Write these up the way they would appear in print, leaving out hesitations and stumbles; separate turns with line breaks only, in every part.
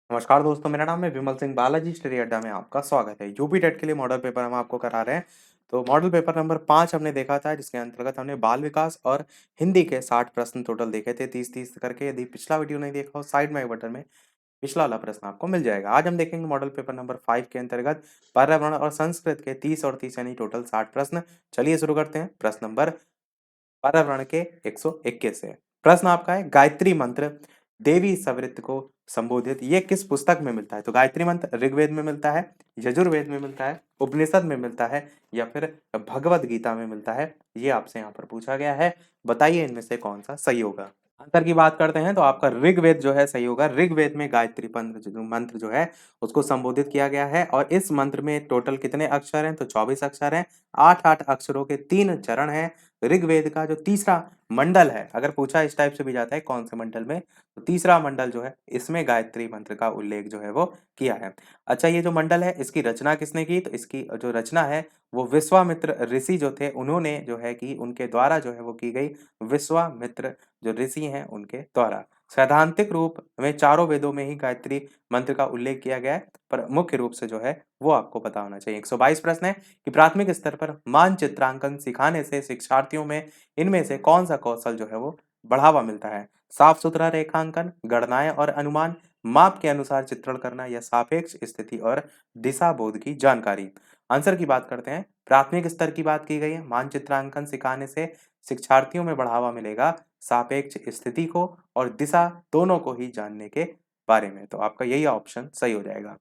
नमस्कार दोस्तों, मेरा नाम है विमल सिंह। बालाजी स्टडी अड्डा में आपका स्वागत है। यूपी टेट के लिए मॉडल पेपर हम आपको करा रहे हैं। तो मॉडल पेपर नंबर 5 हमने देखा था, जिसके अंतर्गत हमने बाल विकास और हिंदी के 60 प्रश्न टोटल देखे थे, 30-30 करके। यदि पिछला वीडियो नहीं देखा हो, साइड में आई बटन में पिछला वाला प्रश्न आपको मिल जाएगा। आज हम देखेंगे मॉडल पेपर नंबर 5 के अंतर्गत पर्यावरण और संस्कृत के 30 और 30 यानी टोटल 60 प्रश्न। चलिए शुरू करते हैं। प्रश्न नंबर पर्यावरण के 121 से प्रश्न आपका है, गायत्री मंत्र देवी सवृत्त को संबोधित ये किस पुस्तक में मिलता है? तो गायत्री मंत्र ऋग्वेद में मिलता है, यजुर्वेद में मिलता है, उपनिषद में मिलता है या फिर भगवत गीता में मिलता है? ये आपसे यहाँ पर पूछा गया है। बताइए इनमें से कौन सा सही होगा। आंसर की बात करते हैं तो आपका ऋग्वेद जो है सही होगा। ऋग्वेद में गायत्री मंत्र जो है उसको संबोधित किया गया है और इस मंत्र में टोटल कितने अक्षर हैं? तो 24 अक्षर हैं। 8-8 अक्षरों के 3 चरण हैं। ऋग्वेद का जो तीसरा मंडल है, अगर पूछा इस टाइप से भी जाता है कौन से मंडल में, तो तीसरा मंडल जो है इसमें गायत्री मंत्र का उल्लेख जो है वो किया है। अच्छा, ये जो मंडल है इसकी रचना किसने की? तो इसकी जो रचना है वो विश्वामित्र ऋषि जो थे उन्होंने जो है कि उनके द्वारा जो है वो की गई। विश्वामित्र जो ऋषि हैं उनके द्वारा। सैद्धांतिक रूप में चारों वेदों में ही गायत्री मंत्र का उल्लेख किया गया है, पर मुख्य रूप से जो है वो आपको पता होना चाहिए। 122 प्रश्न है कि प्राथमिक स्तर पर मानचित्रांकन सिखाने से शिक्षार्थियों में इनमें से कौन सा कौशल जो है वो बढ़ावा मिलता है? साफ सुथरा रेखांकन, गणनाएं और अनुमान, माप के अनुसार चित्रण करना या सापेक्ष स्थिति और दिशा बोध की जानकारी? आंसर की बात करते हैं। प्राथमिक स्तर की बात की गई है, मानचित्रांकन सिखाने से शिक्षार्थियों में बढ़ावा मिलेगा सापेक्ष स्थिति को और दिशा दोनों को ही जानने के बारे में। तो आपका यही ऑप्शन सही हो जाएगा।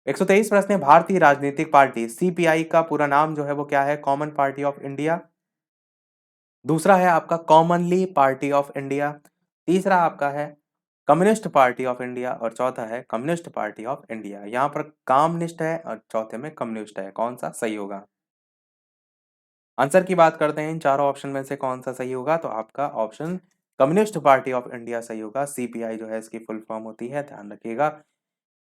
123 प्रश्न है, भारतीय राजनीतिक पार्टी सीपीआई का पूरा नाम जो है वो क्या है? Common party of India. दूसरा है आपका कॉमनली पार्टी ऑफ इंडिया। तीसरा आपका है कम्युनिस्ट पार्टी ऑफ इंडिया और चौथा है कम्युनिस्ट पार्टी ऑफ इंडिया। यहाँ पर कामनिस्ट है और चौथे में कम्युनिस्ट है। कौन सा सही होगा? आंसर की बात करते हैं, इन चारों ऑप्शन में से कौन सा सही होगा? तो आपका option communist party of India सही होगा। सीपीआई जो है इसकी फुल फॉर्म होती है, ध्यान रखिएगा।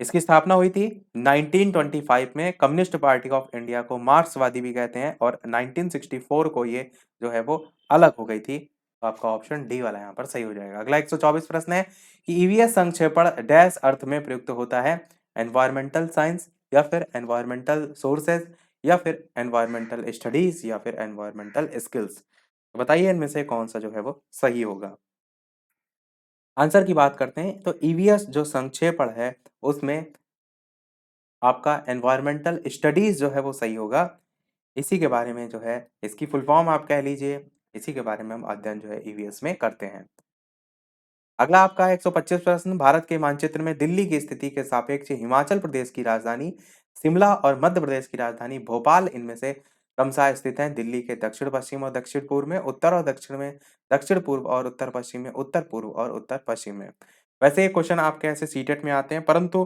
इसकी स्थापना हुई थी 1925 में। कम्युनिस्ट पार्टी ऑफ इंडिया को मार्क्सवादी भी कहते हैं और 1964 को ये जो है वो अलग हो गई थी। तो आपका ऑप्शन डी वाला यहाँ पर सही हो जाएगा। अगला 124 प्रश्न है कि ईवीएस संक्षेपण डैश अर्थ में प्रयुक्त होता है? एनवायरमेंटल साइंस या फिर एनवायरमेंटल सोर्सेज या फिर एनवायरमेंटल स्टडीज या फिर एनवायरमेंटल स्किल्स? तो बताइए इनमें से कौन सा जो है वो सही होगा। आंसर की बात करते हैं तो ईवीएस जो संक्षेपण है उसमें आपका एनवायरमेंटल स्टडीज जो है वो सही होगा। इसी के बारे में जो है इसकी फुल फॉर्म आप कह लीजिए, इसी के बारे में हम अध्ययन जो है ईवीएस में करते हैं। अगला आपका है 125 प्रश्न, भारत के मानचित्र में दिल्ली की स्थिति के सापेक्ष हिमाचल प्रदेश की राजधानी शिमला और मध्य प्रदेश की राजधानी भोपाल इनमें से क्रमशः स्थित हैं? दिल्ली के दक्षिण पश्चिम और दक्षिण पूर्व में, उत्तर और दक्षिण में, दक्षिण पूर्व और उत्तर पश्चिम में, उत्तर पूर्व और उत्तर पश्चिम में। वैसे ये क्वेश्चन आपके ऐसे सीटेट में आते हैं, परंतु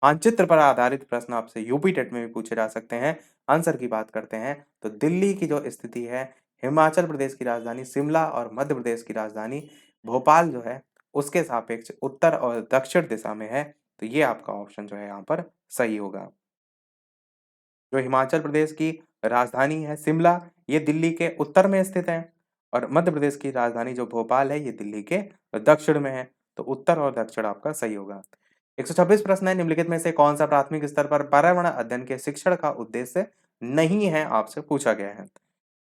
मानचित्र पर आधारित प्रश्न आपसे यूपी टेट में भी पूछे जा सकते हैं। आंसर की बात करते हैं तो दिल्ली की जो स्थिति है, हिमाचल प्रदेश की राजधानी शिमला और मध्य प्रदेश की राजधानी भोपाल जो है उसके सापेक्ष उत्तर और दक्षिण दिशा में है। तो ये आपका ऑप्शन जो है यहाँ पर सही होगा। जो हिमाचल प्रदेश की राजधानी है शिमला, ये दिल्ली के उत्तर में स्थित है और मध्य प्रदेश की राजधानी जो भोपाल है ये दिल्ली के दक्षिण में है। तो उत्तर और दक्षिण आपका सही होगा। 126 प्रश्न है, निम्नलिखित में से कौन सा प्राथमिक स्तर पर पर्यावरण अध्ययन के शिक्षण का उद्देश्य नहीं है? आपसे पूछा गया है।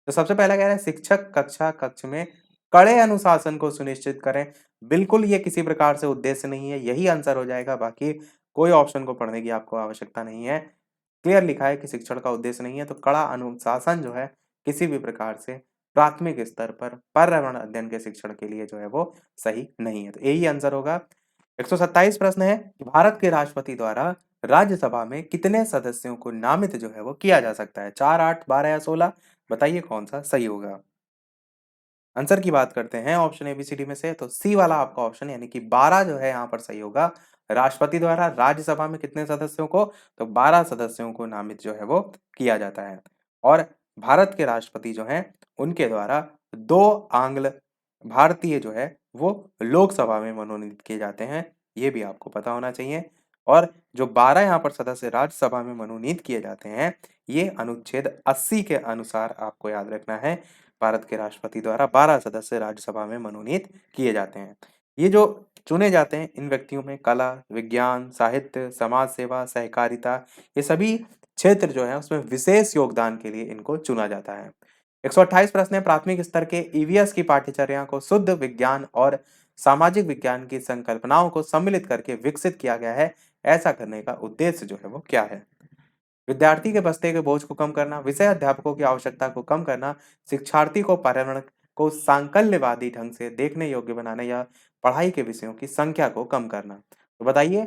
तो सबसे पहला कह रहा है शिक्षक कक्षा कक्ष में कड़े अनुशासन को सुनिश्चित करें। बिल्कुल ये किसी प्रकार से उद्देश्य नहीं है, यही आंसर हो जाएगा। बाकी कोई ऑप्शन को पढ़ने की आपको आवश्यकता नहीं है। क्लियर लिखा है कि शिक्षण का उद्देश्य नहीं है, तो कड़ा अनुशासन जो है किसी भी प्रकार से प्राथमिक स्तर पर पर्यावरण अध्ययन के शिक्षण के लिए जो है वो सही नहीं है। तो यही आंसर होगा। 127 प्रश्न है कि भारत के राष्ट्रपति द्वारा राज्यसभा में कितने सदस्यों को नामित जो है वो किया जा सकता है? 4, 8, 12 या 16? बताइए कौन सा सही होगा। आंसर की बात करते हैं ऑप्शन एबीसीडी में से, तो सी वाला आपका ऑप्शन यानी कि 12 जो है यहाँ पर सही होगा। राष्ट्रपति द्वारा राज्यसभा में कितने सदस्यों को? तो 12 सदस्यों को नामित जो है वो किया जाता है। और भारत के राष्ट्रपति जो हैं उनके द्वारा 2 आंग्ल भारतीय जो है वो लोकसभा में मनोनीत किए जाते हैं। ये भी आपको पता होना चाहिए। और जो 12 यहाँ पर सदस्य राज्यसभा में मनोनीत किए जाते हैं, ये अनुच्छेद 80 के अनुसार आपको याद रखना है। भारत के राष्ट्रपति द्वारा 12 सदस्य राज्यसभा में मनोनीत किए जाते हैं। ये जो चुने जाते हैं। इन व्यक्तियों में कला, विज्ञान, साहित्य, समाज सेवा, सहकारिता, ये सभी क्षेत्र जो है उसमें विशेष योगदान के लिए इनको चुना जाता है। 128 प्रश्न है, प्राथमिक स्तर के ईवीएस की पाठ्यचर्या को शुद्ध विज्ञान और सामाजिक विज्ञान की संकल्पनाओं को सम्मिलित करके विकसित किया गया है। ऐसा करने का उद्देश्य जो है वो क्या है? विद्यार्थी के बस्ते के बोझ को कम करना, विषय अध्यापकों की आवश्यकता को कम करना, शिक्षार्थी को पर्यावरण को सांकल्यवादी ढंग से देखने योग्य बनाना या पढ़ाई के विषयों की संख्या को कम करना। तो बताइए,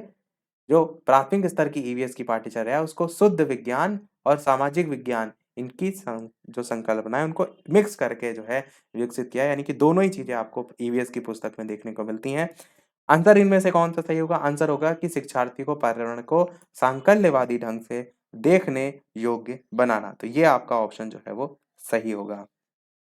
जो प्राथमिक स्तर की ईवीएस की पाठ्यचर्या है उसको शुद्ध विज्ञान और सामाजिक विज्ञान इनकी जो संकल्पना है उनको मिक्स करके जो है विकसित किया है, यानी कि दोनों ही चीजें आपको ईवीएस की पुस्तक में देखने को मिलती हैं। आंसर इनमें से कौन सा सही होगा? आंसर होगा कि शिक्षार्थी को पर्यावरण को सांकल्यवादी ढंग से देखने योग्य बनाना। तो ये आपका ऑप्शन जो है वो सही होगा।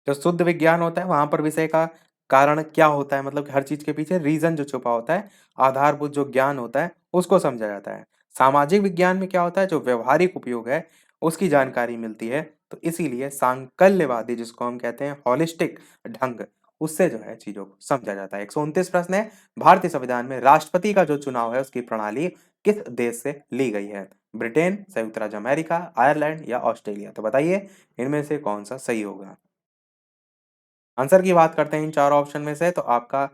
जो शुद्ध विज्ञान होता है वहां पर विषय का कारण क्या होता है, मतलब कि हर चीज के पीछे रीजन जो छुपा होता है, आधारभूत जो ज्ञान होता है उसको समझा जाता है। सामाजिक विज्ञान में क्या होता है, जो व्यवहारिक उपयोग है उसकी जानकारी मिलती है। तो इसीलिए सांकल्यवादी जिसको हम कहते हैं हॉलिस्टिक ढंग, उससे जो है चीजों को समझा जाता है। 129 प्रश्न है, भारतीय संविधान में राष्ट्रपति का जो चुनाव है उसकी प्रणाली किस देश से ली गई है? ब्रिटेन, संयुक्त राज्य अमेरिका, आयरलैंड या ऑस्ट्रेलिया? तो बताइए इनमें से कौन सा सही होगा? आंसर की बात करते हैं इन चारों ऑप्शन में से, तो आपका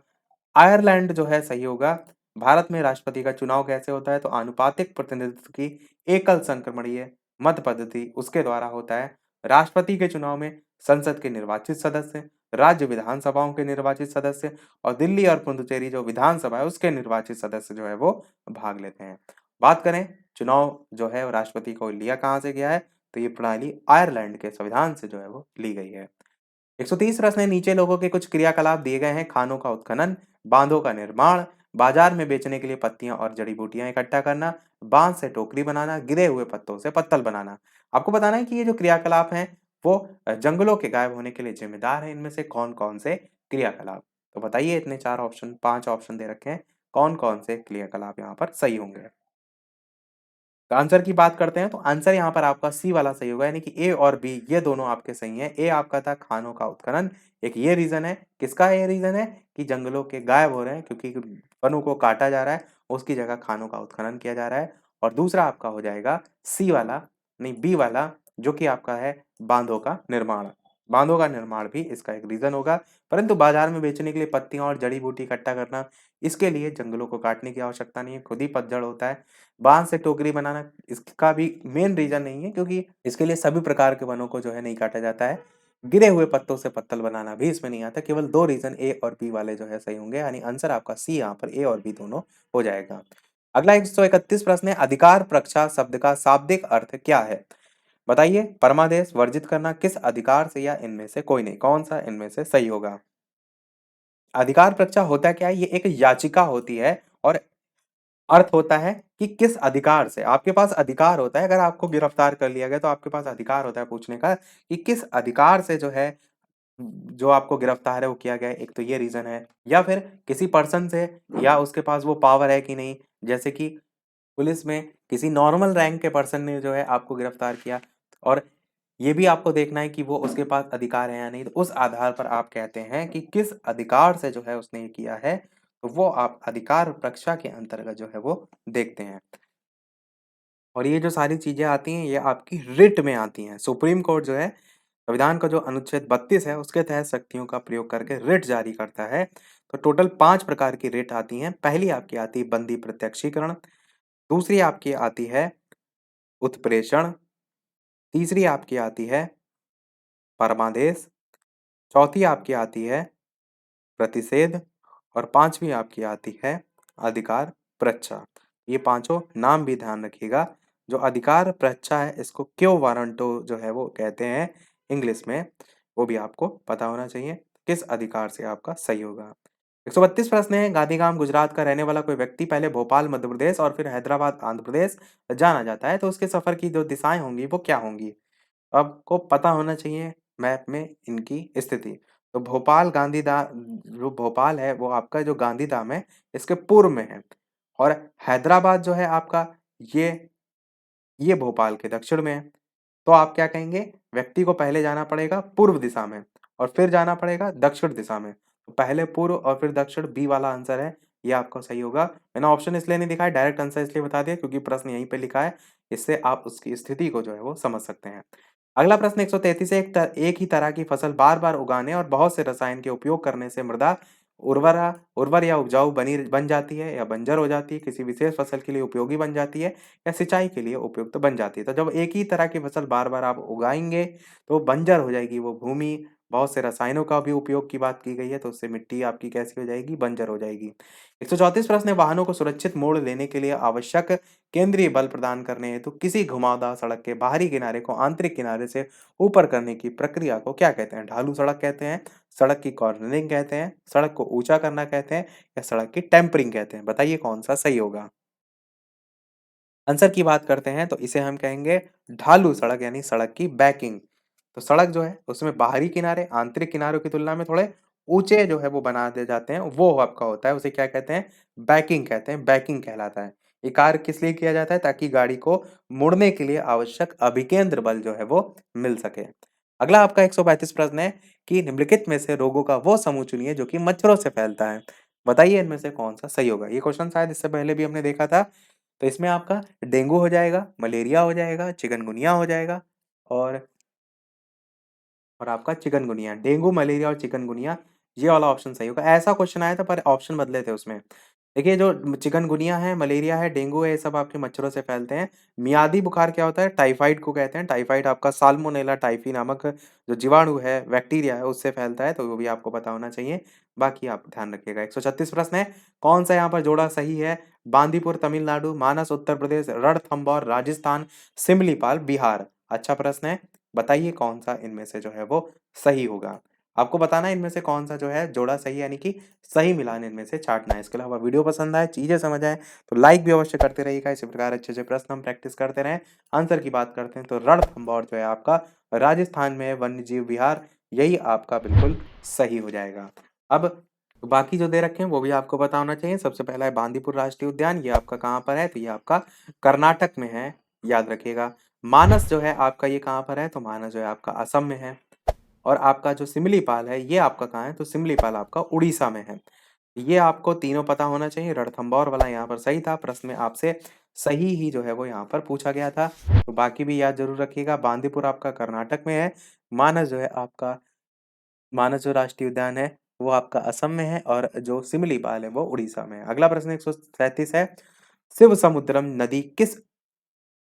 आयरलैंड जो है सही होगा। भारत में राष्ट्रपति का चुनाव कैसे होता है? तो आनुपातिक प्रतिनिधित्व की एकल संक्रमणीय मत पद्धति उसके द्वारा होता है। राष्ट्रपति के चुनाव में संसद के निर्वाचित सदस्य, राज्य विधानसभाओं के निर्वाचित सदस्य और दिल्ली और पुडुचेरी जो विधानसभा है उसके निर्वाचित सदस्य जो है वो भाग लेते हैं। बात करें चुनाव जो है वो राष्ट्रपति को लिया कहाँ से गया है, तो ये प्रणाली आयरलैंड के संविधान से जो है वो ली गई है। 130 प्रश्न है, नीचे लोगों के कुछ क्रियाकलाप दिए गए हैं। खानों का उत्खनन, बांधों का निर्माण, बाजार में बेचने के लिए पत्तियां और जड़ी बूटियां इकट्ठा करना, बांस से टोकरी बनाना, गिरे हुए पत्तों से पत्तल बनाना। आपको बताना है कि ये जो क्रियाकलाप हैं वो जंगलों के गायब होने के लिए जिम्मेदार है। इनमें से कौन कौन से क्रियाकलाप? तो बताइए, इतने चार ऑप्शन, पांच ऑप्शन दे रखे हैं, कौन कौन से क्रियाकलाप यहाँ पर सही होंगे? तो आंसर की बात करते हैं, तो आंसर यहाँ पर आपका सी वाला सही होगा, यानी कि ए और बी ये दोनों आपके सही हैं। ए आपका था खानों का उत्खनन, एक ये रीजन है। किसका ये रीजन है? कि जंगलों के गायब हो रहे हैं क्योंकि वनों को काटा जा रहा है, उसकी जगह खानों का उत्खनन किया जा रहा है। और दूसरा आपका हो जाएगा सी वाला, नहीं बी वाला, जो कि आपका है बांधों का निर्माण। बांधों का निर्माण भी इसका एक रीजन होगा। परंतु बाजार में बेचने के लिए पत्तियां और जड़ी बूटी इकट्ठा करना, इसके लिए जंगलों को काटने की आवश्यकता नहीं है, खुद ही पतझड़ होता है। बांस से टोकरी बनाना इसका भी मेन रीजन नहीं है, क्योंकि इसके लिए सभी प्रकार के वनों को जो है नहीं काटा जाता है। गिरे हुए पत्तों से पत्तल बनाना भी इसमें नहीं आता। केवल दो रीजन ए और बी वाले जो है सही होंगे, यानी आंसर आपका सी यहाँ पर ए और बी दोनों हो जाएगा। अगला 131 प्रश्न है, अधिकार परीक्षा शब्द का शाब्दिक अर्थ क्या है? बताइए, परमादेश, वर्जित करना, किस अधिकार से, या इनमें से कोई नहीं? कौन सा इनमें से सही होगा? अधिकार परीक्षा होता क्या है? ये एक याचिका होती है और अर्थ होता है कि किस अधिकार से आपके पास अधिकार होता है। अगर आपको गिरफ्तार कर लिया गया तो आपके पास अधिकार होता है पूछने का कि किस अधिकार से जो है जो आपको गिरफ्तार है वो किया गया है। एक तो ये रीजन है, या फिर किसी पर्सन से, या उसके पास वो पावर है कि नहीं। जैसे कि पुलिस में किसी नॉर्मल रैंक के पर्सन ने जो है आपको गिरफ्तार किया, और ये भी आपको देखना है कि वो उसके पास अधिकार है या नहीं। तो उस आधार पर आप कहते हैं कि किस अधिकार से जो है उसने ये किया है, तो वो आप अधिकार परीक्षा के अंतर्गत जो है वो देखते हैं। और ये जो सारी चीजें आती हैं ये आपकी रिट में आती हैं। सुप्रीम कोर्ट जो है संविधान का जो अनुच्छेद 32 है उसके तहत शक्तियों का प्रयोग करके रिट जारी करता है। तो टोटल 5 प्रकार की रिट आती हैं। पहली आपकी आती है बंदी प्रत्यक्षीकरण, दूसरी आपकी आती है उत्प्रेषण, तीसरी आपकी आती है परमादेश, चौथी आपकी आती है प्रतिषेध, और पांचवी आपकी आती है अधिकार परीक्षा। ये पांचों नाम भी ध्यान रखिएगा। जो अधिकार परीक्षा है इसको क्यों वारंटो जो है वो कहते हैं इंग्लिश में, वो भी आपको पता होना चाहिए। किस अधिकार से आपका सही होगा? 132 प्रश्न है, गांधीधाम गुजरात का रहने वाला कोई व्यक्ति पहले भोपाल मध्य प्रदेश और फिर हैदराबाद आंध्र प्रदेश जाना जाता है, तो उसके सफर की जो दिशाएं होंगी वो क्या होंगी? आपको पता होना चाहिए मैप में इनकी स्थिति। तो भोपाल गांधीधाम, जो भोपाल है वो आपका जो गांधीधाम है इसके पूर्व में है, और हैदराबाद जो है आपका ये ये भोपाल के दक्षिण में है। तो आप क्या कहेंगे? व्यक्ति को पहले जाना पड़ेगा पूर्व दिशा में और फिर जाना पड़ेगा दक्षिण दिशा में। तो पहले पूर्व और फिर दक्षिण, बी वाला आंसर है ये आपका सही होगा। मैंने ऑप्शन इसलिए नहीं दिखाया, डायरेक्ट आंसर इसलिए बता दिया क्योंकि प्रश्न यहीं पे लिखा है, इससे आप उसकी स्थिति को जो है वो समझ सकते हैं। अगला प्रश्न 133 है, एक ही तरह की फसल बार-बार उगाने और बहुत से रसायन के उपयोग करने से मृदा उर्वर या उपजाऊ बन जाती है या बंजर हो जाती है, किसी विशेष फसल के लिए उपयोगी बन जाती है या सिंचाई के लिए उपयुक्त बन जाती है। तो जब एक ही तरह की फसल बार-बार आप उगाएँगे, तो बंजर हो जाएगी वो भूमि। बहुत से रसायनों का भी उपयोग की बात की गई है, तो उससे मिट्टी आपकी कैसी हो जाएगी? बंजर हो जाएगी। 134 प्रश्न है, वाहनों को सुरक्षित मोड़ लेने के लिए आवश्यक केंद्रीय बल प्रदान करने हेतु किसी घुमावदार सड़क के बाहरी किनारे को आंतरिक किनारे से ऊपर करने की प्रक्रिया को क्या कहते हैं? ढालू सड़क कहते हैं, सड़क की कॉर्नरिंग कहते हैं, सड़क को ऊंचा करना कहते हैं या सड़क की टेम्परिंग कहते हैं? बताइए कौन सा सही होगा? आंसर की बात करते हैं तो इसे हम कहेंगे ढालू सड़क यानी सड़क की बैकिंग। तो सड़क जो है उसमें बाहरी किनारे आंतरिक किनारों की तुलना में थोड़े ऊंचे जो है वो बना दिए जाते हैं, वो आपका होता है, उसे क्या कहते हैं? बैकिंग कहते हैं, बैकिंग कहलाता है। ये कार्य किस लिए किया जाता है? ताकि गाड़ी को मुड़ने के लिए आवश्यक अभिकेंद्र बल जो है वो मिल सके। अगला आपका 135 प्रश्न है कि निम्नलिखित में से रोगों का वो समूह चुनिए जो कि मच्छरों से फैलता है। बताइए इनमें से कौन सा सही होगा? ये क्वेश्चन शायद इससे पहले भी हमने देखा था। तो इसमें आपका डेंगू हो जाएगा, मलेरिया हो जाएगा, चिकनगुनिया हो जाएगा और आपका चिकनगुनिया। डेंगू, मलेरिया और चिकनगुनिया, ये वाला ऑप्शन सही होगा। ऐसा क्वेश्चन आया था पर ऑप्शन बदले थे उसमें। देखिए जो चिकनगुनिया है, मलेरिया है, डेंगू है, ये सब आपके मच्छरों से फैलते हैं। मियादी बुखार क्या होता है? टाइफाइड को कहते हैं। टाइफाइड आपका साल्मोनेला टाइफी नामक जो जीवाणु है, बैक्टीरिया है, उससे फैलता है, तो वो भी आपको पता होना चाहिए। बाकी आप ध्यान रखिएगा। 136 प्रश्न है, कौन सा यहाँ पर जोड़ा सही है? बांदीपुर तमिलनाडु, मानस उत्तर प्रदेश, रणथंभौर राजस्थान, सिमलीपाल बिहार। अच्छा प्रश्न है, बताइए कौन सा इनमें से जो है वो सही होगा? आपको बताना है इनमें से कौन सा जो है जोड़ा सही है, यानी कि सही मिलान इनमें से छाँटना है। इसके अलावा वीडियो पसंद आए, चीज़ें समझ आएँ तो लाइक भी अवश्य करते रहिएगा। इसी प्रकार अच्छे-अच्छे प्रश्न हम प्रैक्टिस करते रहें। आंसर की बात करते हैं तो रणथंभौर जो है आपका राजस्थान में है, वन्य जीव विहार, यही आपका बिल्कुल सही हो जाएगा। अब बाकी जो दे रखे हैं वो भी आपको पता होना चाहिए। सबसे पहला है बांदीपुर राष्ट्रीय उद्यान, ये आपका कहाँ पर है? तो ये आपका कर्नाटक में है, याद रखिएगा। मानस जो है आपका ये कहाँ पर है? तो मानस जो है आपका असम में है। और आपका जो सिमलीपाल है ये आपका कहाँ है? तो सिमलीपाल आपका उड़ीसा में है। ये आपको तीनों पता होना चाहिए। रणथंभौर वाला यहाँ पर सही था, प्रश्न में आपसे सही ही जो है वो यहाँ पर पूछा गया था। तो बाकी भी याद जरूर रखिएगा। बांदीपुर आपका कर्नाटक में है, मानस जो है आपका, मानस जो राष्ट्रीय उद्यान है वो आपका असम में है और जो सिमलीपाल है वो उड़ीसा में है। अगला प्रश्न 137 है, शिव समुद्रम नदी किस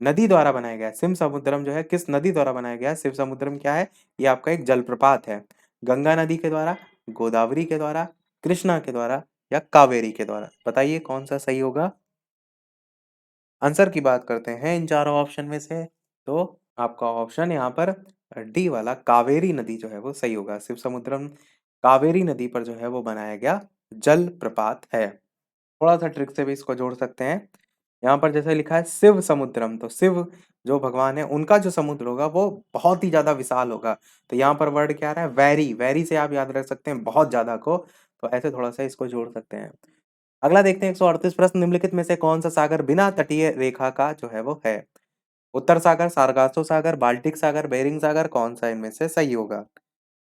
नदी द्वारा बनाया गया है? शिव समुद्रम जो है किस नदी द्वारा बनाया गया है? शिव समुद्रम क्या है? ये आपका एक जलप्रपात है। गंगा नदी के द्वारा, गोदावरी के द्वारा, कृष्णा के द्वारा या कावेरी के द्वारा? बताइए कौन सा सही होगा? आंसर की बात करते हैं इन चारों ऑप्शन में से, तो आपका ऑप्शन यहाँ पर डी वाला कावेरी नदी जो है वो सही होगा। शिव समुद्रम कावेरी नदी पर जो है वो बनाया गया जल प्रपात है। थोड़ा सा ट्रिक से भी इसको जोड़ सकते हैं। यहाँ पर जैसे लिखा है शिव समुद्रम, तो शिव जो भगवान है उनका जो समुद्र होगा वो बहुत ही ज्यादा विशाल होगा। तो यहाँ पर वर्ड क्या आ रहा है? वेरी। वेरी से आप याद रख सकते हैं बहुत ज्यादा को, तो ऐसे थोड़ा सा इसको जोड़ सकते हैं। अगला देखते हैं 138 प्रश्न, निम्नलिखित में से कौन सा सागर बिना तटीय रेखा का जो है वो है? उत्तर सागर, सारगासो सागर, बाल्टिक सागर, बेरिंग सागर, कौन सा इनमें से सही होगा?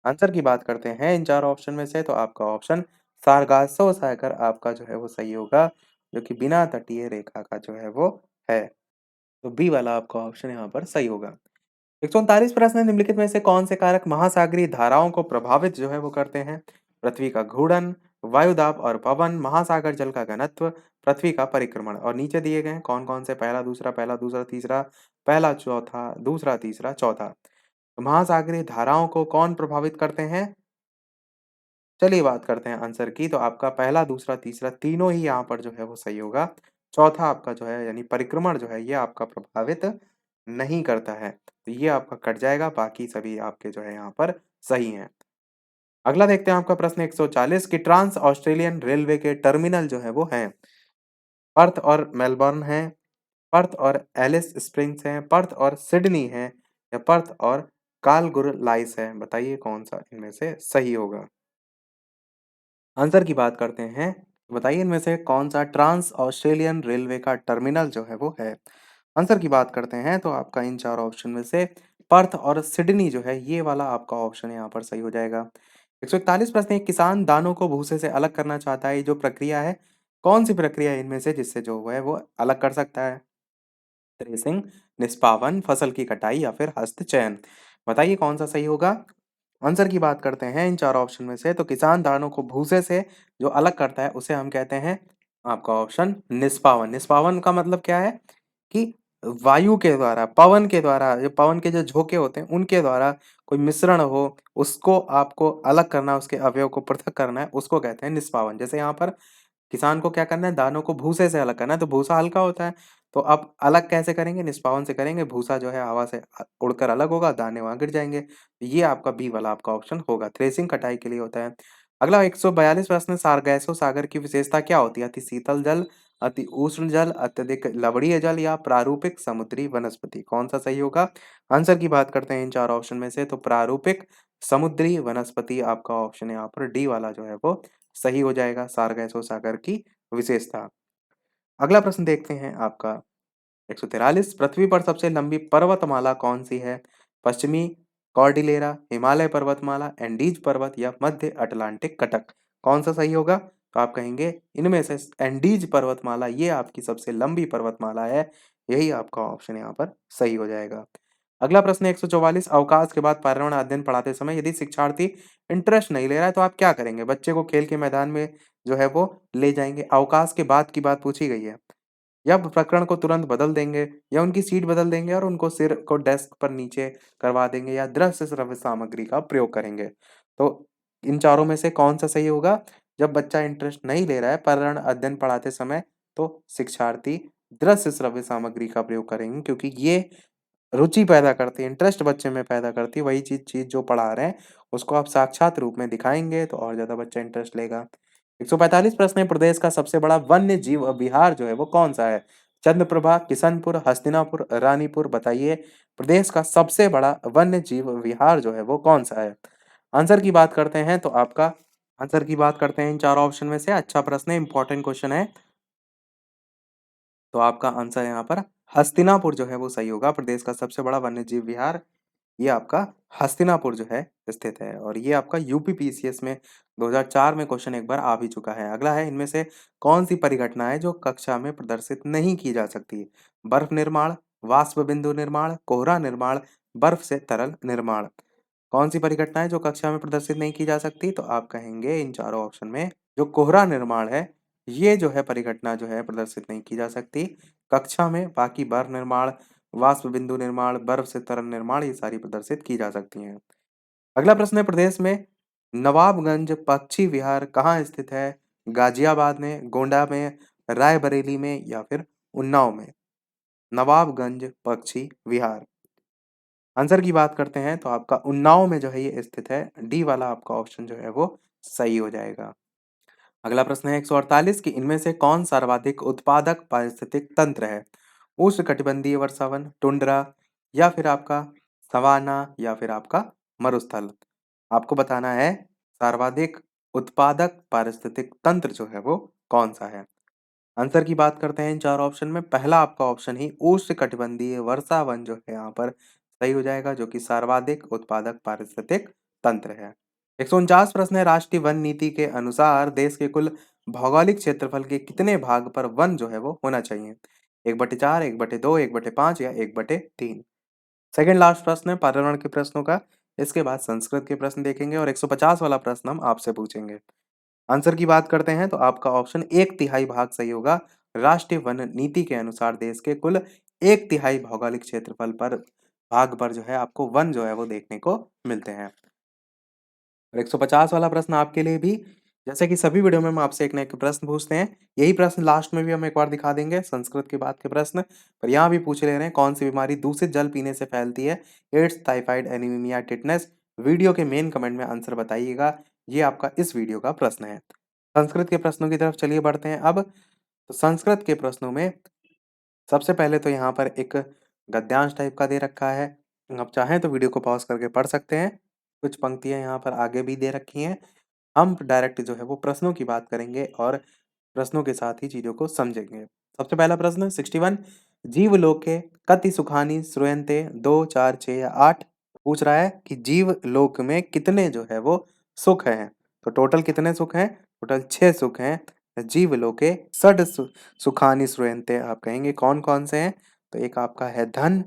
आंसर की बात करते हैं इन चार ऑप्शन में से, तो आपका ऑप्शन सारगासो सागर आपका जो है वो सही होगा, जो कि बिना तटीय रेखा का जो है वो है। तो बी वाला आपका ऑप्शन यहाँ पर सही होगा। 139 प्रश्न है, निम्नलिखित में से कौन से कारक महासागरीय धाराओं को प्रभावित जो है वो करते हैं? पृथ्वी का घूर्णन, वायुदाब और पवन, महासागर जल का घनत्व, पृथ्वी का परिक्रमण। और नीचे दिए गए हैं कौन कौन से? पहला दूसरा तीसरा, पहला चौथा, दूसरा तीसरा चौथा। तो महासागरीय धाराओं को कौन प्रभावित करते हैं? चलिए बात करते हैं आंसर की। तो आपका पहला दूसरा तीसरा तीनों ही यहाँ पर जो है वो सही होगा। चौथा आपका जो है यानी परिक्रमण जो है ये आपका प्रभावित नहीं करता है, तो ये आपका कट जाएगा। बाकी सभी आपके जो है यहाँ पर सही हैं। अगला देखते हैं आपका प्रश्न 140 कि ट्रांस ऑस्ट्रेलियन रेलवे के टर्मिनल जो है वो हैं, पर्थ और मेलबर्न है, पर्थ और एलिस स्प्रिंग्स है, पर्थ और सिडनी है या पर्थ और कालगुरलाइस है? बताइए कौन सा इनमें से सही होगा? आंसर की बात करते हैं, बताइए इनमें से कौन सा ट्रांस ऑस्ट्रेलियन रेलवे का टर्मिनल जो है वो है? आंसर की बात करते हैं तो आपका इन चार ऑप्शन में से पर्थ और सिडनी जो है ये वाला आपका ऑप्शन यहाँ पर सही हो जाएगा। 141 प्रश्न है, किसान दानों को भूसे से अलग करना चाहता है, ये जो प्रक्रिया है कौन सी प्रक्रिया है इनमें से जिससे जो है वो अलग कर सकता है? थ्रेसिंग, निष्पावन, फसल की कटाई या फिर हस्तचयन। बताइए कौन सा सही होगा? आंसर की बात करते हैं इन चारों ऑप्शन में से, तो किसान धानों को भूसे से जो अलग करता है उसे हम कहते हैं आपका ऑप्शन निष्पावन। निष्पावन का मतलब क्या है कि वायु के द्वारा, पवन के द्वारा, जो पवन के जो झोंके होते हैं उनके द्वारा कोई मिश्रण हो, उसको आपको अलग करना, उसके अवयव को पृथक करना है, उसको कहते हैं निष्पावन। जैसे यहाँ पर किसान को क्या करना है, दानों को भूसे से अलग करना है, तो भूसा हल्का होता है, तो अब अलग कैसे करेंगे, निष्पावन से करेंगे। भूसा जो है हवा से उड़कर अलग होगा, दाने वहां गिर जाएंगे। तो ये आपका बी वाला आपका ऑप्शन होगा, थ्रेसिंग कटाई के लिए होता है। अगला 142 प्रश्न, सारगैसो सागर की विशेषता क्या होती है? अति शीतल जल, अति उष्ण जल, अत्यधिक लवणीय जल या प्रारूपिक समुद्री वनस्पति। कौन सा सही होगा? आंसर की बात करते हैं इन चार ऑप्शन में से, तो प्रारूपिक समुद्री वनस्पति आपका ऑप्शन यहाँ पर डी वाला जो है वो सही हो जाएगा, सारगैसो सागर की विशेषता। अगला प्रश्न देखते हैं आपका 143, पृथ्वी पर सबसे लंबी पर्वतमाला कौन सी है? पश्चिमी कॉर्डिलेरा, हिमालय पर्वतमाला, एंडीज पर्वत या मध्य अटलांटिक कटक। कौन सा सही होगा? तो आप कहेंगे इनमें से एंडीज पर्वतमाला ये आपकी सबसे लंबी पर्वतमाला है, यही आपका ऑप्शन यहाँ पर सही हो जाएगा। अगला प्रश्न 144, अवकाश के बाद पर्यावरण अध्ययन पढ़ाते समय यदि शिक्षार्थी इंटरेस्ट नहीं ले रहा है तो आप क्या करेंगे? बच्चे को खेल के मैदान में जो है वो ले जाएंगे। अवकाश के बाद की बात पूछी गई है, या प्रकरण को तुरंत बदल देंगे, या उनकी सीट बदल देंगे और उनको सिर को डेस्क पर नीचे करवा देंगे, या दृश्य श्रव्य सामग्री का प्रयोग करेंगे। तो इन चारों में से कौन सा सही होगा? जब बच्चा इंटरेस्ट नहीं ले रहा है पर्यावरण अध्ययन पढ़ाते समय, तो शिक्षार्थी दृश्य श्रव्य सामग्री का प्रयोग करेंगे, क्योंकि ये रुचि पैदा करती है, इंटरेस्ट बच्चे में पैदा करती है। वही चीज़ जो पढ़ा रहे हैं, उसको आप साक्षात रूप में दिखाएँगे तो और ज़्यादा बच्चा इंटरेस्ट लेगा। 145 प्रश्न है, प्रदेश का सबसे बड़ा वन्य जीव विहार जो है वो कौन-सा है? चंद्रप्रभा, किशनपुर, हस्तिनापुर, रानीपुर। बताइए प्रदेश का सबसे बड़ा वन्य जीव विहार जो है वो कौन-सा है? आंसर की बात करते हैं तो आपका आंसर की बात करते हैं इन चारों ऑप्शन में से। अच्छा प्रश्न है, इंपॉर्टेंट क्वेश्चन है। तो आपका आंसर यहाँ पर हस्तिनापुर जो है वो सही होगा। प्रदेश का सबसे बड़ा वन्यजीव विहार ये आपका हस्तिनापुर जो है स्थित है, और ये आपका यूपी पीसीएस में 2004 में क्वेश्चन एक बार आ भी चुका है। अगला है, इनमें से कौन सी परिघटना है जो कक्षा में प्रदर्शित नहीं की जा सकती? बर्फ निर्माण, वाष्प बिंदु निर्माण, कोहरा निर्माण, बर्फ से तरल निर्माण। कौन सी परिघटना है जो कक्षा में प्रदर्शित नहीं की जा सकती? तो आप कहेंगे इन चारों ऑप्शन में जो कोहरा निर्माण है, ये जो है परिघटना जो है प्रदर्शित नहीं की जा सकती कक्षा में। बाकी बर्फ निर्माण, वाष्प बिंदु निर्माण, बर्फ से तरल निर्माण, ये सारी प्रदर्शित की जा सकती हैं। अगला प्रश्न है, प्रदेश में नवाबगंज पक्षी विहार कहाँ स्थित है? गाजियाबाद में, गोंडा में, रायबरेली में या फिर उन्नाव में। नवाबगंज पक्षी विहार। आंसर की बात करते हैं तो आपका उन्नाव में जो है ये स्थित है। डी वाला आपका ऑप्शन जो है वो सही हो जाएगा। अगला प्रश्न है 148 कि इनमें से कौन सर्वाधिक उत्पादक पारिस्थितिक तंत्र है? उष्णकटिबंधीय वर्षावन, टुंड्रा या फिर आपका सवाना या फिर आपका मरुस्थल। आपको बताना है सर्वाधिक उत्पादक पारिस्थितिक तंत्र जो है वो कौन सा है। आंसर की बात करते हैं इन चार ऑप्शन में। पहला आपका ऑप्शन ही उष्णकटिबंधीय वर्षावन जो है यहाँ पर सही हो जाएगा, जो कि सर्वाधिक उत्पादक पारिस्थितिक तंत्र है। 149 प्रश्न है, राष्ट्रीय वन नीति के अनुसार देश के कुल भौगोलिक क्षेत्रफल के कितने भाग पर वन जो है वो होना चाहिए? 1/4, 1/2, 1/5 या 1/3। सेकंड लास्ट प्रश्न है पर्यावरण के प्रश्नों का। इसके बाद संस्कृत के प्रश्न देखेंगे और 150 वाला प्रश्न हम आपसे पूछेंगे। आंसर की बात करते हैं तो आपका ऑप्शन 1/3 भाग सही होगा। राष्ट्रीय वन नीति के अनुसार देश के कुल 1/3 भौगोलिक क्षेत्रफल पर भाग पर जो है आपको वन जो है वो देखने को मिलते हैं। और 150 वाला प्रश्न आपके लिए भी, जैसे कि सभी वीडियो में हम आपसे एक ना एक प्रश्न पूछते हैं, यही प्रश्न लास्ट में भी हम एक बार दिखा देंगे संस्कृत के बाद के प्रश्न। पर यहाँ भी पूछ ले रहे हैं कौन सी बीमारी दूषित जल पीने से फैलती है? AIDS, typhoid, anaemia, tetanus. Video के मेन कमेंट में आंसर बताइएगा। ये आपका इस वीडियो का प्रश्न है। संस्कृत के प्रश्नों की तरफ चलिए बढ़ते हैं अब। तो संस्कृत के प्रश्नों में सबसे पहले तो यहाँ पर एक गद्यांश टाइप का दे रखा है। आप चाहें तो वीडियो को पॉज़ करके पढ़ सकते हैं। कुछ पंक्तियाँ यहाँ पर आगे भी दे रखी हैं। हम डायरेक्ट जो है वो प्रश्नों की बात करेंगे और प्रश्नों के साथ ही चीज़ों को समझेंगे। सबसे पहला प्रश्न 61, जीवलोके कति सुखानि श्रूयन्ते 2, 4, 6 या 8। पूछ रहा है कि जीवलोक में कितने जो है वो सुख हैं। तो टोटल कितने सुख हैं? टोटल 6 सुख हैं। जीवलोके षड् सुखानि श्रूयन्ते। आप कहेंगे कौन-कौन से हैं? तो एक आपका है धन,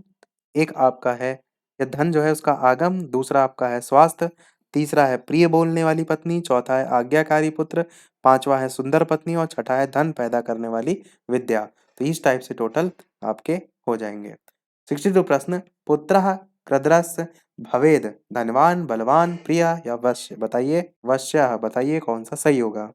एक आपका है या धन जो है उसका आगम, दूसरा आपका है स्वास्थ्य, तीसरा है प्रिय बोलने वाली पत्नी, चौथा है आज्ञाकारी पुत्र, पाँचवाँ है सुंदर पत्नी और छठा है धन पैदा करने वाली विद्या। तो इस टाइप से टोटल आपके हो जाएँगे। 62 प्रश्न, पुत्रः कृद्रस्य भवेद, धनवान, बलवान, प्रिय या वश्य? बताइए। वश्यः बताइए कौन-सा सही होगा?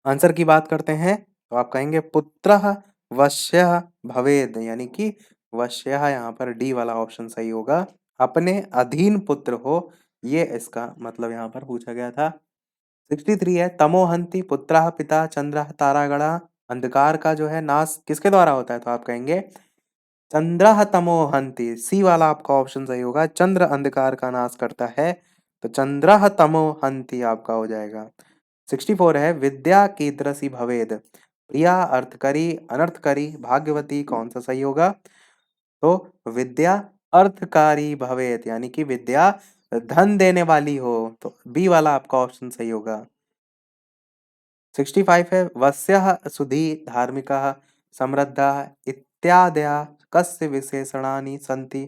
आंसर की बात करते हैं तो आप कहेंगे पुत्रः वश्यः भवेद, यानी कि वश्यः यहाँ पर डी वाला ऑप्शन सही होगा। अपने अधीन पुत्र हो, ये इसका मतलब यहाँ पर पूछा गया था। 63 है, तमोहन्ति पुत्रः पिता चंद्रः तारागणः। अंधकार का जो है नाश किसके द्वारा होता है? तो आप कहेंगे चंद्रः तमोहन्ति, सी वाला आपका ऑप्शन सही होगा। चंद्र अंधकार का नाश करता है, तो चंद्रः तमोहन्ति आपका हो जाएगा। 64 है, विद्या कीदृशी भवेद, प्रिया, अर्थकरी, अनर्थकरी, भाग्यवती, कौन सा सही होगा? तो विद्या अर्थकारी भवेद, यानी कि विद्या धन देने वाली हो, तो बी वाला आपका ऑप्शन सही होगा। 65 है, वस्यः सुधी धार्मिकः समृद्धः इत्यादयः कस्य विशेषणानि सन्ति?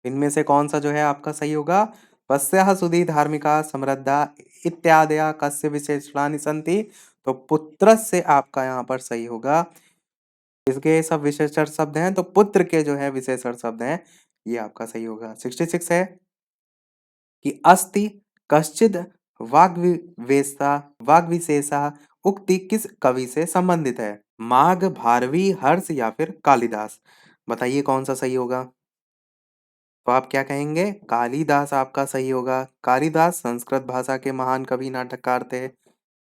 इनमें से कौन सा जो है आपका सही होगा? वस्यः सुधी धार्मिका समृद्धा इत्यादयः कस्य विशेषणानि सन्ति? तो पुत्रस्य आपका यहाँ पर सही होगा। इसके सब विशेषण शब्द हैं, तो पुत्र के जो है विशेषण शब्द हैं, ये आपका सही होगा। 66 है कि अस्ति कश्चिद् वाग्विवेशः वाग्विशेषः, उक्ति किस कवि से संबंधित है? माघ, भारवी, हर्ष या फिर कालिदास? बताइए कौन सा सही होगा? तो आप क्या कहेंगे? कालिदास आपका सही होगा। कालिदास संस्कृत भाषा के महान कवि नाटककार थे।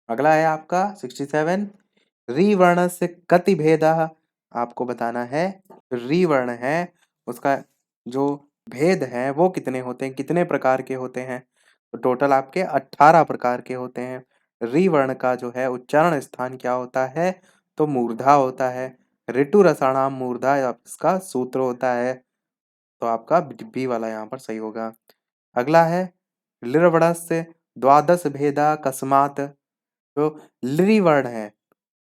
अगला है आपका 67, री वर्णस्य कति भेदः। आपको बताना है री वर्ण है उसका जो भेद है वो कितने होते हैं, कितने प्रकार के होते हैं? तो टोटल आपके 18 प्रकार के होते हैं। री वर्ण का जो है उच्चारण स्थान क्या होता है? तो मूर्धा होता है। ऋतु रसाणाम मूर्धा इसका सूत्र होता है, तो आपका बी वाला यहाँ पर सही होगा। अगला है लिरवणस्य द्वादश भेदा कस्मात्। जो लिरि वर्ण है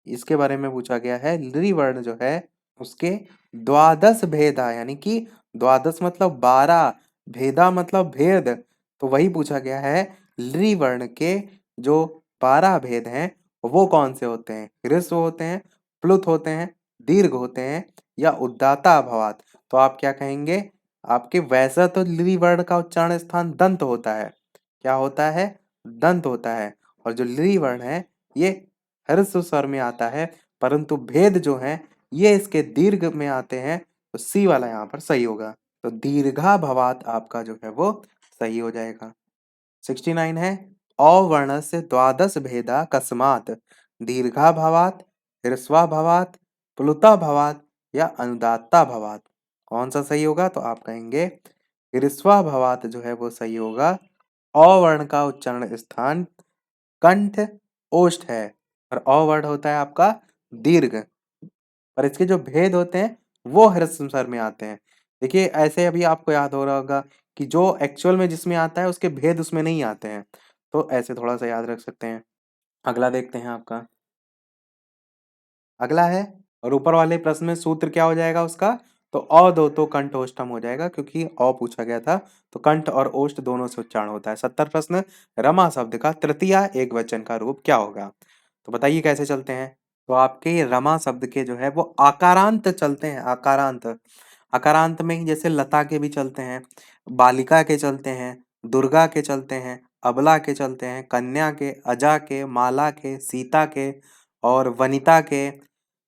इसके बारे में पूछा गया है। लिरि वर्ण जो है उसके द्वादश भेदा, यानी कि द्वादश मतलब 12, भेदा मतलब भेद, तो वही पूछा गया है। लिरि वर्ण के जो 12 भेद हैं वो कौन से होते हैं? ह्रस्व होते हैं, प्लुत होते हैं, दीर्घ होते हैं या उदात्त भवात? तो आप क्या कहेंगे? आपके वैसा तो लिरि वर्ण का उच्चारण स्थान दंत होता है। क्या होता है? दंत होता है। और जो लिरि वर्ण है ये ह्रस्व स्वर में आता है, परंतु भेद जो है ये इसके दीर्घ में आते हैं, तो सी वाला यहाँ पर सही होगा। तो दीर्घा भवात आपका जो है वो सही हो जाएगा। 69 है, अवर्णस्य द्वादश भेदा कस्मात्, दीर्घा भवात, ह्रस्वा भवात, प्लुता भवात या अनुदात्ता भवात? कौन सा सही होगा? तो आप कहेंगे ह्रस्वा भवात जो है वो सही होगा। अवर्ण का उच्चारण स्थान कंठ ओष्ठ है और अवर्ण होता है आपका दीर्घ, और इसके जो भेद होते हैं वो ह्रस्व स्वर में आते हैं। देखिए ऐसे अभी आपको याद हो रहा होगा कि जो एक्चुअल में जिसमें आता है उसके भेद उसमें नहीं आते हैं, तो ऐसे थोड़ा सा याद रख सकते हैं। अगला देखते हैं आपका। अगला है, और ऊपर वाले प्रश्न में सूत्र क्या हो जाएगा उसका? तो अ दो तो कंठ ओष्ठम हो जाएगा, क्योंकि अ पूछा गया था, तो कंठ और ओष्ठ दोनों से उच्चारण होता है। 70 प्रश्न, रमा शब्द का तृतीया एक वचन का रूप क्या होगा? तो बताइए कैसे चलते हैं? तो आपके रमा शब्द के जो है वो आकारांत चलते हैं। आकारांत, आकारांत में ही जैसे लता के भी चलते हैं, बालिका के चलते हैं, दुर्गा के चलते हैं, अबला के चलते हैं, कन्या के, अजा के, माला के, सीता के और वनिता के,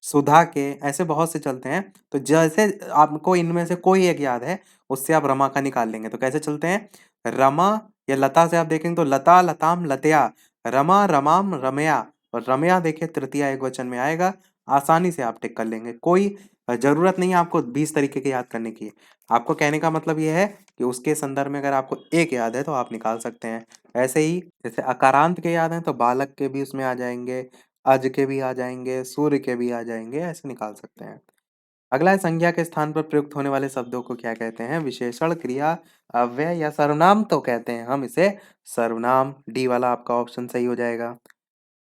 सुधा के, ऐसे बहुत से चलते हैं। तो जैसे आपको इनमें से कोई एक याद है उससे आप रमा का निकाल लेंगे। तो कैसे चलते हैं? रमा या लता से आप देखेंगे तो लता, लताम, लतया, रमा, रमाम, रमया, और रमया देखिए तृतीया एक वचन में आएगा। आसानी से आप टिक कर लेंगे। कोई जरूरत नहीं है आपको 20 तरीके के याद करने की। आपको कहने का मतलब ये है कि उसके संदर्भ में अगर आपको एक याद है तो आप निकाल सकते हैं। ऐसे ही जैसे अकारांत के याद हैं तो बालक के भी उसमें आ जाएंगे, अज के भी आ जाएंगे, सूर्य के भी आ जाएंगे, ऐसे निकाल सकते हैं। अगला है, संज्ञा के स्थान पर प्रयुक्त होने वाले शब्दों को क्या कहते हैं? विशेषण, क्रिया, अव्यय या सर्वनाम? तो कहते हैं हम इसे सर्वनाम। डी वाला आपका ऑप्शन सही हो जाएगा।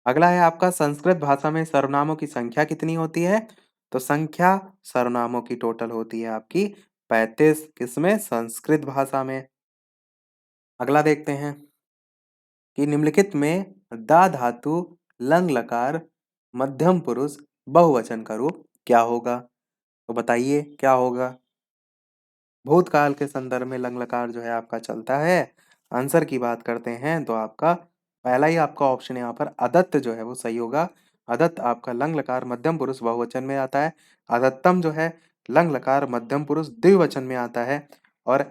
अगला है आपका संस्कृत भाषा में सर्वनामों की संख्या कितनी होती है? तो संख्या सर्वनामों की टोटल होती है आपकी 35। किसमें? संस्कृत भाषा में। अगला देखते हैं कि निम्नलिखित में दा धातु लंग लकार मध्यम पुरुष बहुवचन का रूप क्या होगा? तो बताइए क्या होगा? भूतकाल के संदर्भ में लंग लकार जो है आपका चलता है। आंसर की बात करते हैं तो आपका पहला ही आपका ऑप्शन यहाँ पर अदत्त जो है वो सही होगा। अदत्त आपका लंग लकार मध्यम पुरुष बहुवचन में आता है। अदत्तम जो है लंग लकार मध्यम पुरुष द्विवचन में आता है। और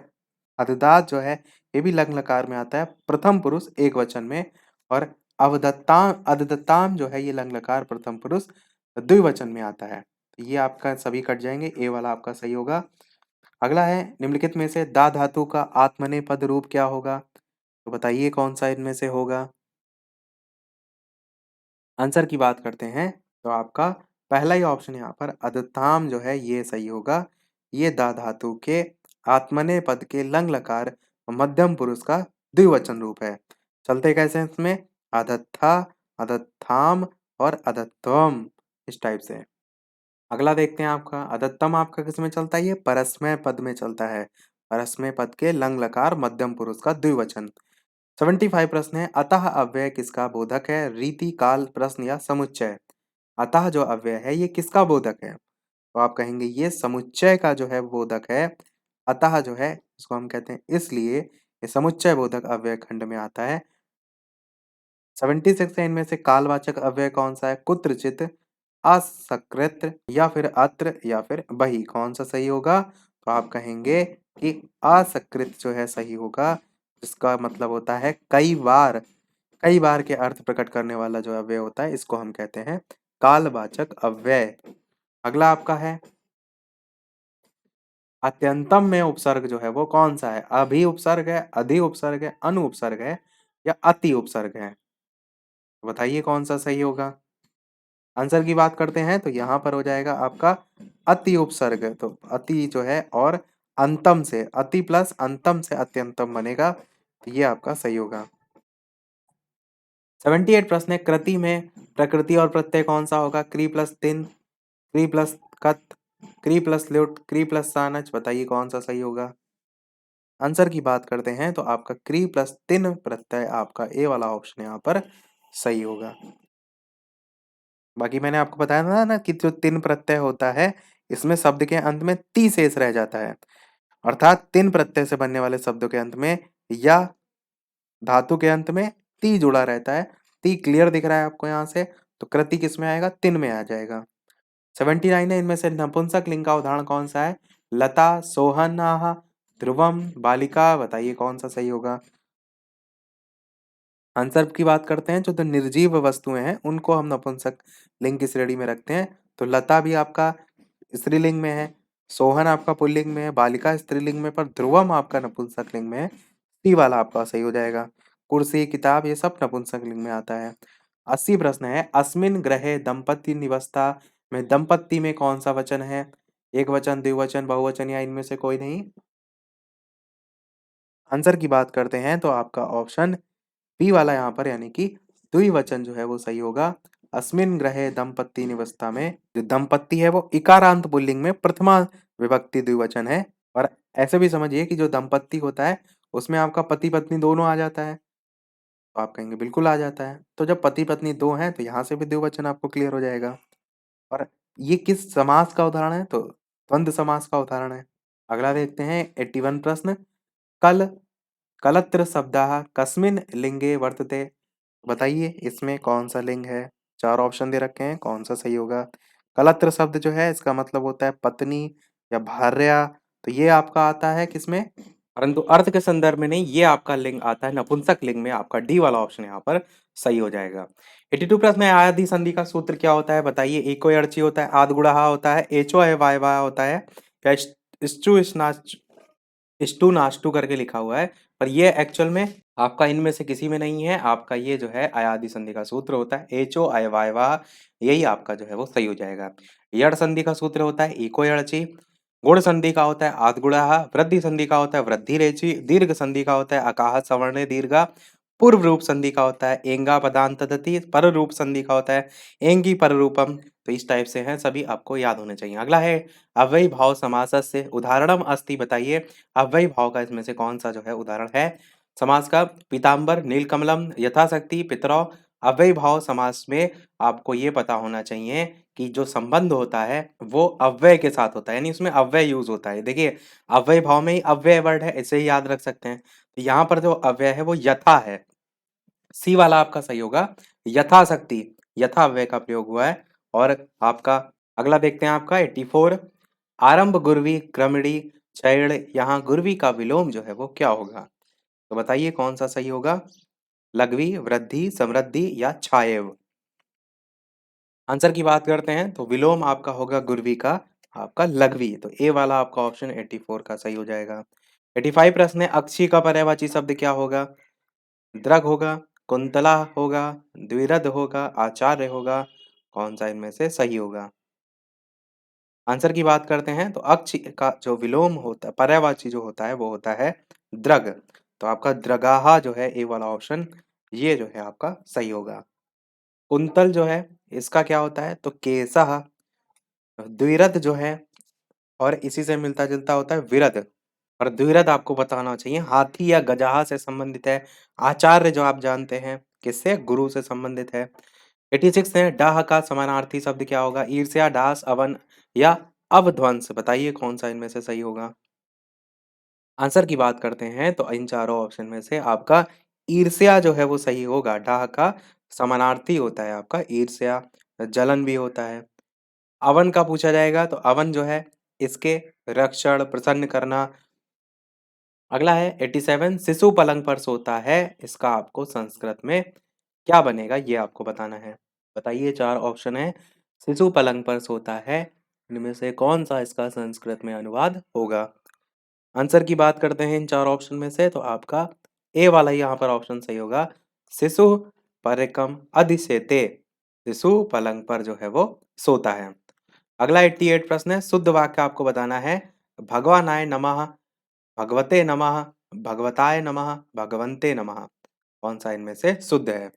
अददात जो है ये भी लंग लकार में आता है प्रथम पुरुष एक वचन में। और अवदत्ताम अददत्ताम जो है ये लंग लकार प्रथम पुरुष द्विवचन में आता है। तो ये आपका सभी कट जाएंगे, ए वाला आपका सही होगा। अगला है निम्नलिखित में से दा धातु का आत्मनेपद रूप क्या होगा? तो बताइए कौन सा इनमें से होगा? आंसर की बात करते हैं तो आपका पहला ही ऑप्शन यहाँ पर अदताम जो है ये सही होगा। ये दा धातु के आत्मनेय पद के लंग लकार मध्यम पुरुष का द्विवचन रूप है। चलते कैसे हैं इसमें? अदत्था, अदत्थाम और अदत्वम, इस टाइप से। अगला देखते हैं आपका अदत्तम आपका किस में चलता है? ये परस्मय पद में चलता है। परस्मय पद के लंग लकार मध्यम पुरुष का द्विवचन। 75 प्रश्न है अतः अव्यय किसका बोधक है? रीति काल प्रश्न या समुच्चय? अतः जो अव्यय है ये किसका बोधक है? तो आप कहेंगे ये समुच्चय का जो है बोधक है। अतः जो है इसको हम कहते हैं इसलिए ये समुच्चय बोधक अव्यय खंड में आता है। 76 है इनमें से कालवाचक अव्यय कौन सा है? कुत्रचित, असकृत या फिर अत्र या फिर बही, कौन सा सही होगा? तो आप कहेंगे कि असकृत जो है सही होगा, जिसका मतलब होता है कई बार। कई बार के अर्थ प्रकट करने वाला जो अव्यय होता है इसको हम कहते हैं कालवाचक अव्यय। अगला आपका है अत्यंतम में उपसर्ग जो है वो कौन सा है? अभि उपसर्ग है, अधि उपसर्ग है, अनु उपसर्ग है या अति उपसर्ग है? बताइए कौन सा सही होगा? आंसर की बात करते हैं तो यहाँ पर हो जाएगा आपका अति उपसर्ग। तो अति जो है और अंतम से, अति प्लस अंतम से अत्यंतम बनेगा, तो ये आपका सही होगा। 78 प्रश्न है कृति में प्रकृति और प्रत्यय कौन सा होगा? क्री प्लस तिन, क्री प्लस कत, क्री प्लस लुट, क्री प्लस सानच, बताइए कौन सा सही होगा? आंसर की बात करते हैं तो आपका क्री प्लस तिन प्रत्यय आपका ए वाला ऑप्शन यहाँ पर सही होगा। बाकी मैंने आपको बताया था ना कि जो तिन प्रत्यय होता है इसमें शब्द के अंत में ती शेष रह जाता है। अर्थात तिन प्रत्यय से बनने वाले शब्दों के अंत में या धातु के अंत में ती जुड़ा रहता है। ती क्लियर दिख रहा है आपको यहाँ से? तो कृति किस में आएगा? तिन में आ जाएगा। 79 है इनमें से नपुंसक लिंग का उदाहरण कौन सा है? लता, सोहन, ध्रुवम, बालिका, बताइए कौन सा सही होगा? आंसर की बात करते हैं जो निर्जीव वस्तुएं हैं उनको हम नपुंसक लिंग की श्रेणी में रखते हैं। तो लता भी आपका स्त्रीलिंग में है, सोहन आपका पुल्लिंग में है, बालिका स्त्रीलिंग में, पर ध्रुवम आपका नपुंसक लिंग में है। सी वाला आपका सही हो जाएगा। कुर्सी, किताब, ये सब नपुंसक लिंग में आता है। 80 प्रश्न है अस्मिन ग्रहे दंपति निवस्था में दंपत्ति में कौन सा वचन है? एक वचन, द्विवचन, बहुवचन या इनमें से कोई नहीं? आंसर की बात करते हैं तो आपका ऑप्शन बी वाला यहाँ पर यानी कि द्विवचन जो है वो सही होगा। अस्मिन ग्रहे दंपत्ति निवस्था में जो दंपत्ति है वो इकारांत पुल्लिंग में प्रथमा विभक्ति द्विवचन है। और ऐसे भी समझिए कि जो दंपत्ति होता है उसमें आपका पति पत्नी दोनों आ जाता है। तो आप कहेंगे बिल्कुल आ जाता है। तो जब पति पत्नी दो हैं तो यहाँ से भी द्विवचन आपको क्लियर हो जाएगा। और ये किस समास का उदाहरण है? तो द्वंद्व समास का उदाहरण है। अगला देखते हैं 81 प्रश्न कल कलत्र शब्दः कस्मिन् लिंगे वर्तते? बताइए इसमें कौन सा लिंग है? चार ऑप्शन दे रखे हैं, कौन सा सही होगा? कलत्र शब्द जो है इसका मतलब होता है पत्नी या भार्या। तो ये आपका आता है किसमें? परंतु अर्थ के संदर्भ में नहीं, ये आपका लिंग आता है नपुंसक लिंग में। आपका डी वाला ऑप्शन यहाँ पर सही हो जाएगा। 82 प्रश्न है आदि संधि का सूत्र क्या होता है? बताइए। एको अर्ची होता है, आद गुड़ाहा होता है, एचो है वायवा होता है या इष्टु इष्नाच इष्टू नाष्टू करके लिखा हुआ है। पर ये एक्चुअल में आपका इनमें से किसी में नहीं है। आपका ये जो है अयादि संधि का सूत्र होता है एचो अयवायवा, यही आपका जो है वो सही हो जाएगा। यड़ संधि का सूत्र होता है इको यड़ची। गुण संधि का होता है आद गुड़ाहा। वृद्धि संधि का होता है वृद्धि रेची। दीर्घ संधि का होता है अकाह सवर्ण दीर्घा। पूर्व रूप संधि का होता है एंगा पदांत दति, पर रूप संधि का होता है एंगी पर रूपम। तो इस टाइप से हैं सभी, आपको याद होने चाहिए। अगला है अव्ययी भाव समासस्य उदाहरणम अस्ति, बताइए अव्ययी भाव का इसमें से कौन सा जो है उदाहरण है समास का। पीताम्बर, नीलकमलम, यथाशक्ति, पितरौ। अव्ययी भाव समास में आपको ये पता होना चाहिए कि जो संबंध होता है वो अव्यय के साथ होता है, यानी उसमें अव्यय यूज होता है। देखिए अव्यय भाव में ही अव्यय वर्ड है, इसे ही याद रख सकते हैं। तो यहाँ पर जो अव्यय है वो यथा है, सी वाला आपका सही होगा। यथाशक्ति, यथा अव्यय का प्रयोग हुआ है। और आपका अगला देखते हैं आपका 84, आरंभ गुरवी क्रमणी क्षयण, यहाँ गुरवी का विलोम जो है वो क्या होगा। तो बताइए कौन सा सही होगा, लघवी, वृद्धि, समृद्धि या छायेव। आंसर की बात करते हैं तो विलोम आपका होगा गुरवी का आपका लघवी, तो ए वाला आपका ऑप्शन 84 का सही हो जाएगा। 85 प्रश्न है, अक्षी का पर्यायवाची शब्द क्या होगा। दृग होगा, कुंतला होगा, द्विरद होगा, आचार्य होगा, कौन सा इनमें से सही होगा। आंसर की बात करते हैं तो अक्ष का जो विलोम होता है पर्यायवाची जो होता है वो होता है द्रग। तो आपका द्रगाहा जो है ए वाला ऑप्शन, ये जो है आपका सही होगा। कुंतल जो है इसका क्या होता है तो केसह। द्विरद जो है और इसी से मिलता जुलता होता है विरद। और द्विरद आपको बताना चाहिए हाथी या गजहा से संबंधित है। आचार्य जो आप जानते हैं किससे, गुरु से संबंधित है। 86 है, डाह का समानार्थी शब्द क्या होगा। ईर्ष्या, डास, अवन या अवध्वंस, बताइए कौन सा इनमें से सही होगा। आंसर की बात करते हैं तो इन चारों ऑप्शन में से आपका ईर्ष्या जो है वो सही होगा। डाह का समानार्थी होता है आपका ईर्ष्या, जलन भी होता है। अवन का पूछा जाएगा तो अवन जो है इसके रक्षण प्रसन्न करना। अगला है 87, शिशु पलंग पर सोता है, इसका आपको संस्कृत में क्या बनेगा ये आपको बताना है। बताइए चार ऑप्शन है, शिशु पलंग पर सोता है, इनमें से कौन सा इसका संस्कृत में अनुवाद होगा। आंसर की बात करते हैं इन चार ऑप्शन में से तो आपका ए वाला ही यहाँ पर ऑप्शन सही होगा। शिशु परिकम अधिसेते, शिशु पलंग पर जो है वो सोता है। अगला 88 प्रश्न है, शुद्ध वाक्य आपको बताना है। भगवानाय नमः, भगवते नमः, भगवताय नमः, भगवन्ते नमः, कौन सा इनमें से शुद्ध है।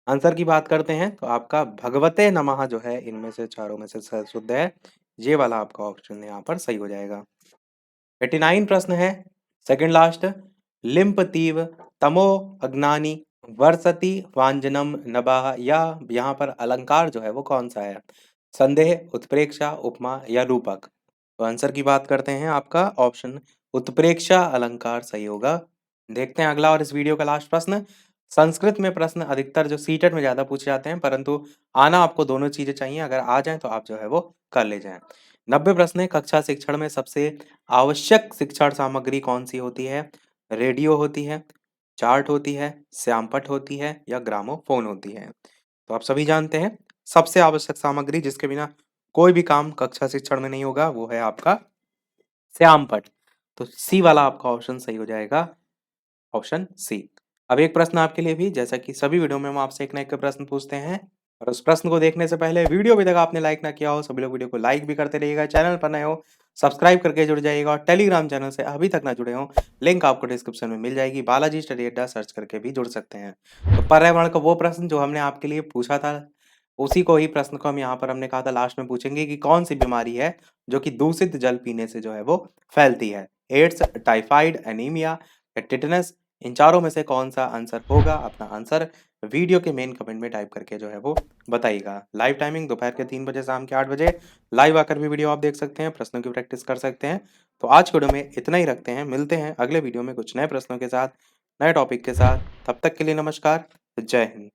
आंसर की बात करते हैं तो आपका भगवते नमः जो है इनमें से चारों में से शुद्ध है। ये वाला आपका ऑप्शन यहाँ पर सही हो जाएगा। 89 प्रश्न है, सेकंड लास्ट, लिम्प तीव तमो अग्नानी वर्षति वांजनम नभः, या यहाँ पर अलंकार जो है वो कौन सा है। संदेह, उत्प्रेक्षा, उपमा या रूपक। तो आंसर की बात करते हैं आपका ऑप्शन उत्प्रेक्षा अलंकार सही होगा। देखते हैं अगला और इस वीडियो का लास्ट प्रश्न। संस्कृत में प्रश्न अधिकतर जो सीटेट में ज्यादा पूछे जाते हैं, परंतु आना आपको दोनों चीजें चाहिए। अगर आ जाए तो आप जो है वो कर ले जाएं। 90 प्रश्न है, कक्षा शिक्षण में सबसे आवश्यक शिक्षण सामग्री कौन सी होती है। रेडियो होती है, चार्ट होती है, श्यामपट्ट होती है या ग्रामोफोन होती है। तो आप सभी जानते हैं सबसे आवश्यक सामग्री जिसके बिना कोई भी काम कक्षा शिक्षण में नहीं होगा वो है आपका श्यामपट्ट। तो सी वाला आपका ऑप्शन सही हो जाएगा, ऑप्शन सी। अब एक प्रश्न आपके लिए भी, जैसा कि सभी वीडियो में हम आपसे एक ना एक प्रश्न पूछते हैं, और उस प्रश्न को देखने से पहले वीडियो अभी तक आपने लाइक ना किया हो सभी लोग वीडियो को लाइक भी करते रहिएगा। चैनल पर नए हो सब्सक्राइब करके जुड़ जाइएगा, और टेलीग्राम चैनल से अभी तक ना जुड़े हो लिंक आपको डिस्क्रिप्शन में मिल जाएगी। बालाजी स्टडी अड्डा सर्च करके भी जुड़ सकते हैं। तो पर्यावरण का वो प्रश्न जो हमने आपके लिए पूछा था, उसी को ही प्रश्न को हम यहाँ पर हमने कहा था लास्ट में पूछेंगे कि कौन सी बीमारी है जो कि दूषित जल पीने से जो है वो फैलती है। एड्स, टाइफाइड, एनीमिया या टिटनस, इन चारों में से कौन सा आंसर होगा। अपना आंसर वीडियो के मेन कमेंट में टाइप करके जो है वो बताइएगा। लाइव टाइमिंग दोपहर के 3 बजे, शाम के 8 बजे लाइव आकर भी वीडियो आप देख सकते हैं, प्रश्नों की प्रैक्टिस कर सकते हैं। तो आज के वीडियो में इतना ही रखते हैं, मिलते हैं अगले वीडियो में कुछ नए प्रश्नों के साथ, नए टॉपिक के साथ। तब तक के लिए नमस्कार, जय हिंद।